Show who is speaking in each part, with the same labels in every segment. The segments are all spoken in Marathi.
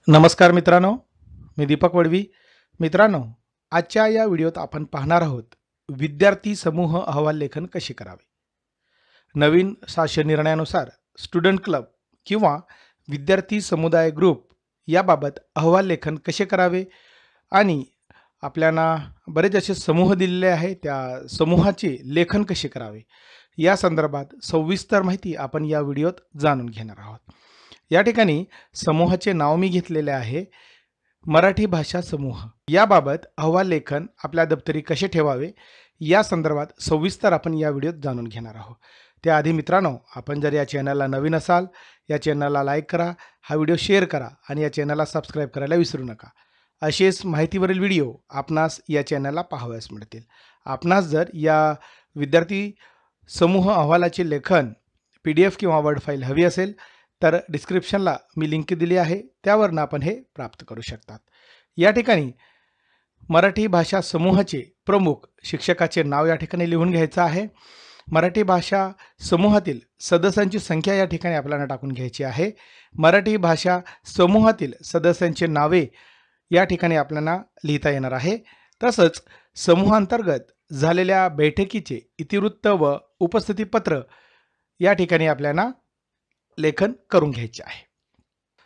Speaker 1: नमस्कार मित्रांनो, मी दीपक वडवी. मित्रांनो, आजच्या या व्हिडिओत आपण पाहणार आहोत विद्यार्थी समूह अहवाल लेखन कसे करावे. नवीन शासन निर्णयानुसार स्टुडंट क्लब किंवा विद्यार्थी समुदाय ग्रुप याबाबत अहवाल लेखन कसे करावे आणि आपल्याला बरेच असे समूह दिलेले आहे, त्या समूहाचे लेखन कसे करावे या संदर्भात सविस्तर माहिती आपण या व्हिडिओत जाणून घेणार आहोत. या ठिकाणी समूहाचे नाव मी घेतलेले आहे मराठी भाषा समूह. याबाबत अहवाल लेखन आपल्या दप्तरी कसे ठेवावे या संदर्भात सविस्तर आपण या व्हिडिओत जाणून घेणार आहोत. त्याआधी मित्रांनो, आपण जर या चॅनलला नवीन असाल, या चॅनलला लाईक करा, हा व्हिडिओ शेअर करा आणि या चॅनलला सबस्क्राईब करायला विसरू नका. असेच माहितीवरील व्हिडिओ आपणास या चॅनलला पाहावयास मिळतील. आपणास जर या विद्यार्थी समूह अहवालाचे लेखन PDF किंवा वर्ड फाईल हवी असेल तर डिस्क्रिप्शनला मी लिंक दिली आहे, त्यावरून आपण हे प्राप्त करू शकतात. या ठिकाणी मराठी भाषा समूहाचे प्रमुख शिक्षकाचे नाव या ठिकाणी लिहून घ्यायचं आहे. मराठी भाषा समूहातील सदस्यांची संख्या या ठिकाणी आपल्याला टाकून घ्यायची आहे. मराठी भाषा समूहातील सदस्यांचे नावे या ठिकाणी आपल्याला लिहिता येणार आहे. तसंच समूहांतर्गत झालेल्या बैठकीचे इतिवृत्त व उपस्थितीपत्र या ठिकाणी आपल्याला लेखन करून घ्यायचे आहे.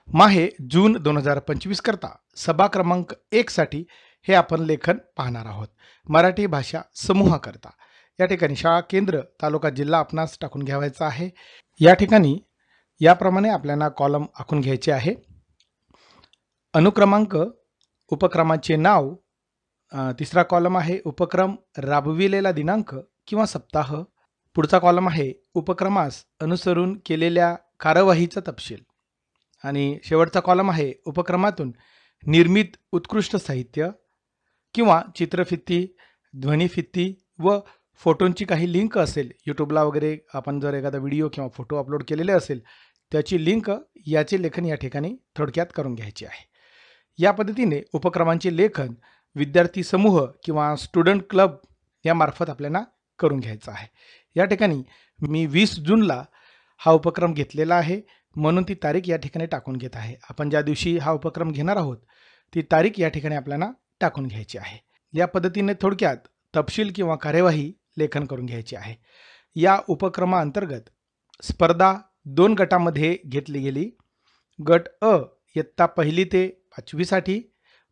Speaker 1: माहे जून 2025 करता सभा क्रमांक 1 साठी हे आपण लेखन पाहणार आहोत. मराठी भाषा समूहाकरता या ठिकाणी शाळा, केंद्र, तालुका, जिल्हा आपणास टाकून घ्यायचा आहे. या ठिकाणी याप्रमाणे आपल्याला कॉलम आखून घ्यायचे आहे. अनुक्रमांक, उपक्रमाचे नाव, तिसरा कॉलम आहे उपक्रम राबविलेला दिनांक किंवा सप्ताह. पुढचा कॉलम आहे उपक्रमास अनुसरून केलेल्या कार्यवाहीचा तपशील आणि शेवटचा कॉलम आहे उपक्रमातून निर्मित उत्कृष्ट साहित्य किंवा चित्रफिती, ध्वनिफिती व फोटोंची काही लिंक असेल, यूट्यूबला वगैरे आपण जर एखादा व्हिडिओ किंवा फोटो अपलोड केलेले असेल त्याची लिंक, याचे लेखन या ठिकाणी थोडक्यात करून घ्यायचे आहे. या पद्धतीने उपक्रमांचे लेखन विद्यार्थी समूह किंवा स्टुडंट क्लब यामार्फत आपल्याला करून घ्यायचं आहे. या ठिकाणी मी 20 जूनला हा उपक्रम घेतलेला आहे, म्हणून ती तारीख या ठिकाणी टाकून घेत आहे. आपण ज्या दिवशी हा उपक्रम घेणार आहोत ती तारीख या ठिकाणी आपल्याला टाकून घ्यायची आहे. या पद्धतीने थोडक्यात तपशील किंवा कार्यवाही लेखन करून घ्यायची आहे. या उपक्रमाअंतर्गत स्पर्धा 2 गटामध्ये घेतली गेली. गट अ इयत्ता 1ली ते 5वी साठी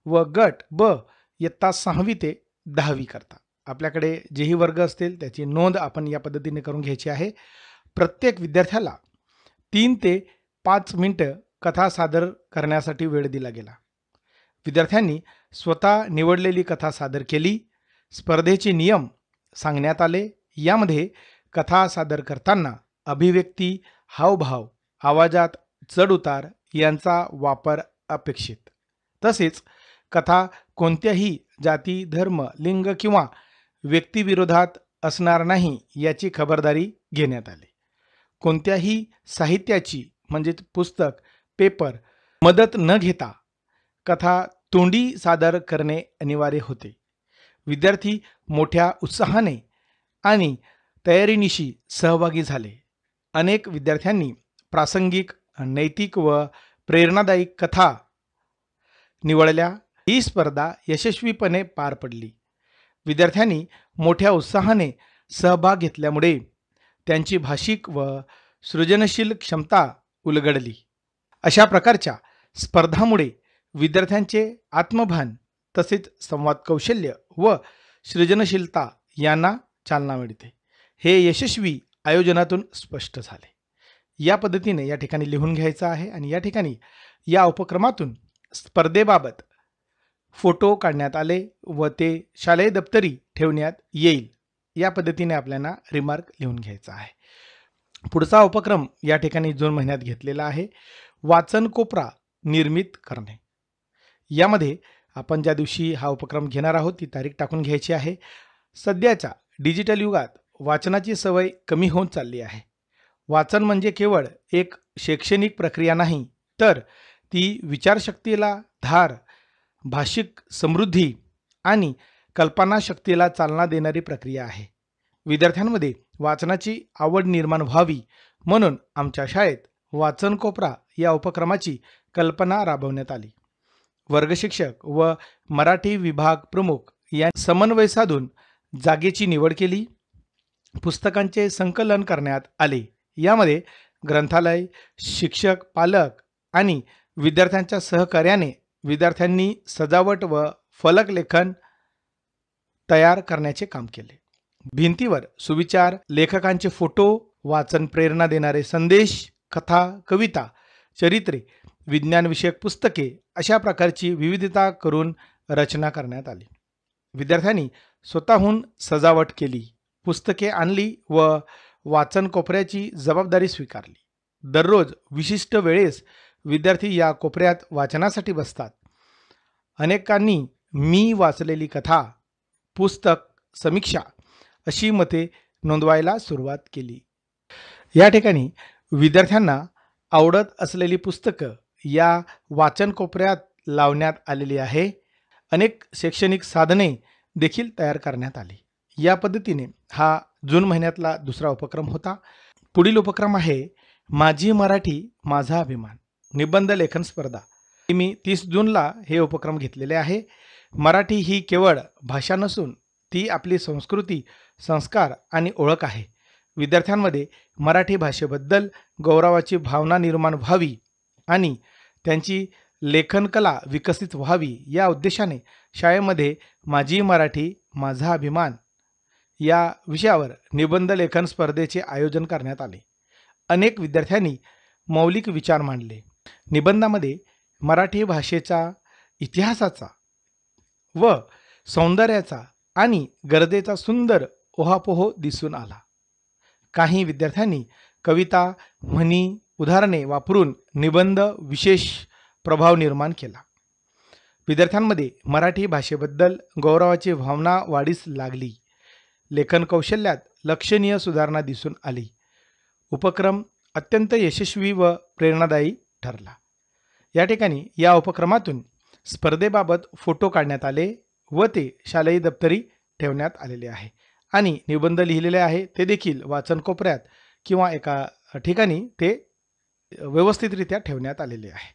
Speaker 1: व गट ब इयत्ता 6वी ते 10वी करता. आपल्याकडे जेही वर्ग असतील त्याची नोंद आपण या पद्धतीने करून घ्यायची आहे. प्रत्येक विद्यार्थ्याला 3 ते 5 मिनिटं कथा सादर करण्यासाठी वेळ दिला गेला. विद्यार्थ्यांनी स्वतः निवडलेली कथा सादर केली. स्पर्धेचे नियम सांगण्यात आले. यामध्ये कथा सादर करताना अभिव्यक्ती, हावभाव, आवाजात चढउतार यांचा वापर अपेक्षित. तसेच कथा कोणत्याही जाती, धर्म, लिंग किंवा व्यक्तीविरोधात असणार नाही याची खबरदारी घेण्यात आली. कोणत्याही साहित्याची म्हणजे पुस्तक, पेपर मदत न घेता कथा तोंडी सादर करणे अनिवार्य होते. विद्यार्थी मोठ्या उत्साहाने आणि तयारीनिशी सहभागी झाले. अनेक विद्यार्थ्यांनी प्रासंगिक, नैतिक व प्रेरणादायी कथा निवडल्या. ही स्पर्धा यशस्वीपणे पार पडली. विद्यार्थ्यांनी मोठ्या उत्साहाने सहभाग घेतल्यामुळे त्यांची भाषिक व सृजनशील क्षमता उलगडली. अशा प्रकारच्या स्पर्धामुळे विद्यार्थ्यांचे आत्मभान तसेच संवाद कौशल्य व सृजनशीलता यांना चालना मिळते. हे यशस्वी आयोजनातून स्पष्ट झाले. या पद्धतीने या ठिकाणी लिहून घ्यायचं आहे आणि या ठिकाणी या उपक्रमातून स्पर्धेबाबत फोटो काढण्यात आले व ते शालेय दप्तरी ठेवण्यात येईल. या पद्धतीने आपल्याला रिमार्क लिहून घ्यायचा आहे. पुढचा उपक्रम या ठिकाणी जून महिन्यात घेतलेला आहे. वाचन कोपरा निर्मित करणे. यामध्ये आपण ज्या दिवशी हा उपक्रम घेणार आहोत ती तारीख टाकून घ्यायची आहे. सध्याच्या डिजिटल युगात वाचनाची सवय कमी होत चालली आहे. वाचन म्हणजे केवळ एक शैक्षणिक प्रक्रिया नाही, तर ती विचारशक्तीला धार, भाषिक समृद्धी आणि कल्पनाशक्तीला चालना देणारी प्रक्रिया आहे. विद्यार्थ्यांमध्ये वाचनाची आवड निर्माण व्हावी म्हणून आमच्या शाळेत वाचन कोपरा या उपक्रमाची कल्पना राबवण्यात आली. वर्गशिक्षक व मराठी विभाग प्रमुख या समन्वय साधून जागेची निवड केली. पुस्तकांचे संकलन करण्यात आले. यामध्ये ग्रंथालय, शिक्षक, पालक आणि विद्यार्थ्यांच्या सहकार्याने विद्यार्थ्यांनी सजावट व फलक लेखन तयार करण्याचे काम केले. भिंतीवर सुविचार, लेखकांचे फोटो, वाचन प्रेरणा देणारे संदेश, कथा, कविता, चरित्रे, विज्ञानविषयक पुस्तके अशा प्रकारची विविधता करून रचना करण्यात आली. विद्यार्थ्यांनी स्वतःहून सजावट केली, पुस्तके आणली व वाचन कोपऱ्याची जबाबदारी स्वीकारली. दररोज विशिष्ट वेळेस विद्यार्थी या कोपऱ्यात वाचनासाठी बसतात. अनेकांनी मी वाचलेली कथा, पुस्तक, समीक्षा अशी मते नोंदवायला सुरुवात केली. या ठिकाणी विद्यार्थ्यांना आवडत असलेली पुस्तकं या वाचन कोपऱ्यात लावण्यात आलेली आहे. अनेक शैक्षणिक साधने देखील तयार करण्यात आली. या पद्धतीने हा जून महिन्यातला दुसरा उपक्रम होता. पुढील उपक्रम आहे माझी मराठी माझा अभिमान निबंध लेखन स्पर्धा. मी 30 जूनला हे उपक्रम घेतलेले आहे. मराठी ही केवळ भाषा नसून ती आपली संस्कृती, संस्कार आणि ओळख आहे. विद्यार्थ्यांमध्ये मराठी भाषेबद्दल गौरवाची भावना निर्माण व्हावी आणि त्यांची लेखनकला विकसित व्हावी या उद्देशाने शाळेमध्ये माझी मराठी माझा अभिमान या विषयावर निबंध लेखन स्पर्धेचे आयोजन करण्यात आले. अनेक विद्यार्थ्यांनी मौलिक विचार मांडले. निबंधामध्ये मराठी भाषेचा, इतिहासाचा व सौंदर्याचा आणि गरजेचा सुंदर ओहापोह दिसून आला. काही विद्यार्थ्यांनी कविता, म्हणी, उदाहरणे वापरून निबंध विशेष प्रभाव निर्माण केला. विद्यार्थ्यांमध्ये मराठी भाषेबद्दल गौरवाची भावना वाढीस लागली. लेखन कौशल्यात लक्षणीय सुधारणा दिसून आली. उपक्रम अत्यंत यशस्वी व प्रेरणादायी ठरला. या ठिकाणी या उपक्रमातून स्पर्धेबाबत फोटो काढण्यात आले व ते शालेय दप्तरी ठेवण्यात आलेले आहे आणि निबंध लिहिलेले आहे ते देखील वाचन कोपऱ्यात किंवा एका ठिकाणी ते व्यवस्थितरित्या ठेवण्यात आलेले आहे.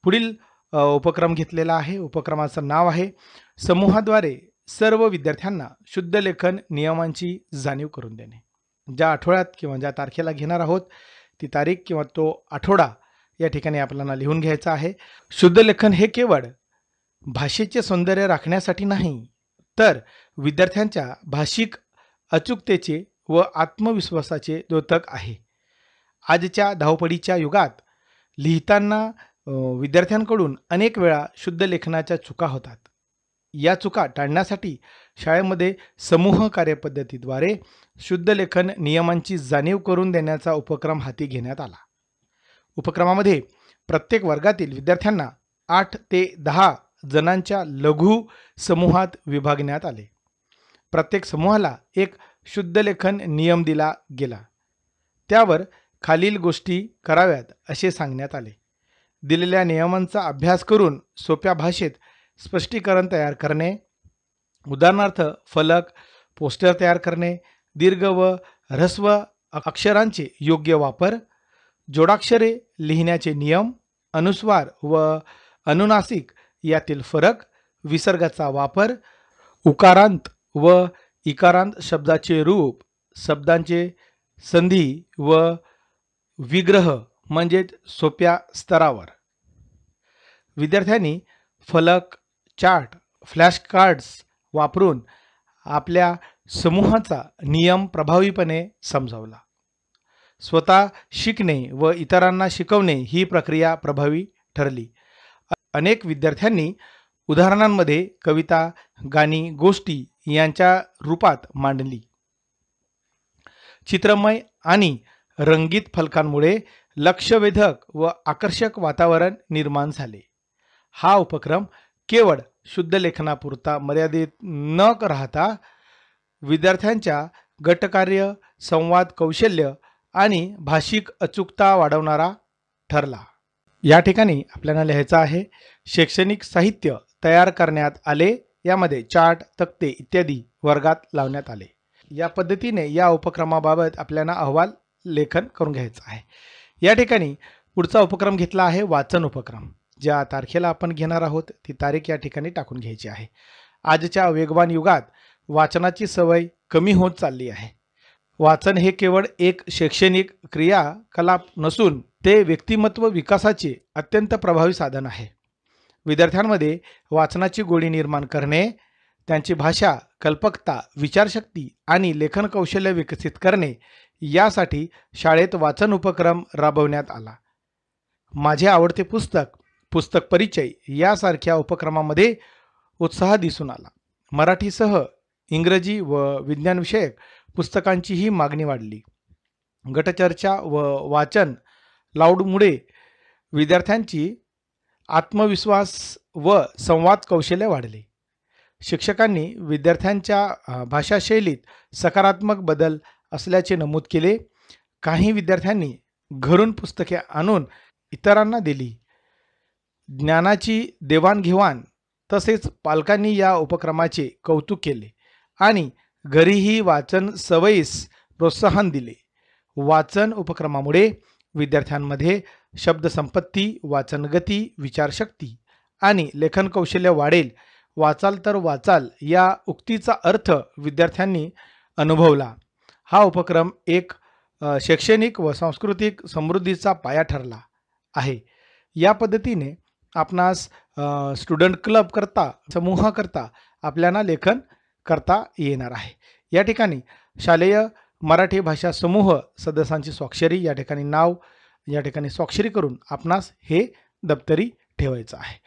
Speaker 1: पुढील उपक्रम घेतलेला आहे. उपक्रमाचं नाव आहे समूहाद्वारे सर्व विद्यार्थ्यांना शुद्ध लेखन नियमांची जाणीव करून देणे. ज्या आठवड्यात किंवा ज्या तारखेला घेणार आहोत ती तारीख किंवा तो आठवडा या ठिकाणी आपल्याला लिहून घ्यायचा आहे. शुद्ध लेखन हे केवळ भाषेचे सौंदर्य राखण्यासाठी नाही, तर विद्यार्थ्यांच्या भाषिक अचूकतेचे व आत्मविश्वासाचे द्योतक आहे. आजच्या धावपळीच्या युगात लिहिताना विद्यार्थ्यांकडून अनेक वेळा शुद्ध लेखनाच्या चुका होतात. या चुका टाळण्यासाठी शाळेमध्ये समूह कार्यपद्धतीद्वारे शुद्ध लेखन नियमांची जाणीव करून देण्याचा उपक्रम हाती घेण्यात आला. उपक्रमामध्ये प्रत्येक वर्गातील विद्यार्थ्यांना 8 ते 10 जणांच्या लघु समूहात विभागण्यात आले. प्रत्येक समूहाला एक शुद्ध लेखन नियम दिला गेला. त्यावर खालील गोष्टी कराव्यात असे सांगण्यात आले. दिलेल्या नियमांचा अभ्यास करून सोप्या भाषेत स्पष्टीकरण तयार करणे, उदाहरणार्थ फलक, पोस्टर तयार करणे, दीर्घ व ऱ्हस्व अक्षरांचे योग्य वापर, जोडाक्षरे लिहिण्याचे नियम, अनुस्वार व अनुनासिक यातील फरक, विसर्गाचा वापर, उकारांत व इकारांत शब्दाचे रूप, शब्दांचे संधी व विग्रह म्हणजे सोप्या स्तरावर. विद्यार्थ्यांनी फलक, चार्ट, फ्लॅश कार्ड्स वापरून आपल्या समूहाचा नियम प्रभावीपणे समजावला. स्वतः शिकणे व इतरांना शिकवणे ही प्रक्रिया प्रभावी ठरली. अनेक विद्यार्थ्यांनी उदाहरणांमध्ये कविता, गाणी, गोष्टी यांच्या रूपात मांडली. चित्रमय आणि रंगीत फलकांमुळे लक्षवेधक व आकर्षक वातावरण निर्माण झाले. हा उपक्रम केवळ शुद्ध लेखनापुरता मर्यादित न राहता विद्यार्थ्यांच्या गटकार्य, संवाद कौशल्य आणि भाषिक अचूकता वाढवणारा ठरला. या ठिकाणी आपल्याला लिहायचं आहे शैक्षणिक साहित्य तयार करण्यात आले. यामध्ये चार्ट, तक्ते इत्यादी वर्गात लावण्यात आले. या पद्धतीने या उपक्रमाबाबत आपल्याला अहवाल लेखन करून घ्यायचं आहे. या ठिकाणी पुढचा उपक्रम घेतला आहे वाचन उपक्रम. ज्या तारखेला आपण घेणार आहोत ती तारीख या ठिकाणी टाकून घ्यायची आहे. आजच्या वेगवान युगात वाचनाची सवय कमी होत चालली आहे. वाचन हे केवळ एक शैक्षणिक क्रियाकलाप नसून ते व्यक्तिमत्व विकासाचे अत्यंत प्रभावी साधन आहे. विद्यार्थ्यांमध्ये वाचनाची गोडी निर्माण करणे, त्यांची भाषा, कल्पकता, विचारशक्ती आणि लेखन कौशल्य विकसित करणे यासाठी शाळेत वाचन उपक्रम राबवण्यात आला. माझे आवडते पुस्तक, पुस्तक परिचय यासारख्या उपक्रमामध्ये उत्साह दिसून आला. मराठीसह इंग्रजी व विज्ञानविषयक पुस्तकांचीही मागणी वाढली. गटचर्चा व वाचन लाऊडमुळे विद्यार्थ्यांची आत्मविश्वास व संवाद कौशल्य वाढले. शिक्षकांनी विद्यार्थ्यांच्या भाषाशैलीत सकारात्मक बदल असल्याचे नमूद केले. काही विद्यार्थ्यांनी घरून पुस्तके आणून इतरांना दिली. ज्ञानाची देवाणघेवाण तसेच पालकांनी या उपक्रमाचे कौतुक केले आणि घरीही वाचन सवयीस प्रोत्साहन दिले. वाचन उपक्रमामुळे विद्यार्थ्यांमध्ये शब्दसंपत्ती, वाचनगती, विचारशक्ती आणि लेखन कौशल्य वाढेल. वाचाल तर वाचाल या उक्तीचा अर्थ विद्यार्थ्यांनी अनुभवला. हा उपक्रम एक शैक्षणिक व सांस्कृतिक समृद्धीचा पाया ठरला आहे. या पद्धतीने आपणास स्टुडंट क्लब करता, समूह करता आपल्याला लेखन करता येणार आहे. या ठिकाणी शालेय मराठी भाषा समूह सदस्यांची स्वाक्षरी या ठिकाणी नाव या ठिकाणी स्वाक्षरी करून आपणास हे दप्तरी ठेवायचं आहे.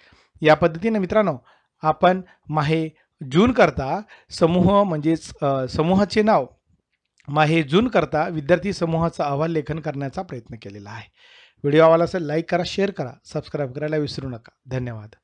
Speaker 1: या पद्धतीने मित्रांनो आपण माहे जून करता समूह म्हणजेच समूहाचे नाव माहे जून करता विद्यार्थी समूहाचा अहवाल लेखन करण्याचा प्रयत्न केलेला आहे. व्हिडिओ आवडला असेल लाईक करा, शेअर करा, सबस्क्राईब करायला विसरू नका. धन्यवाद.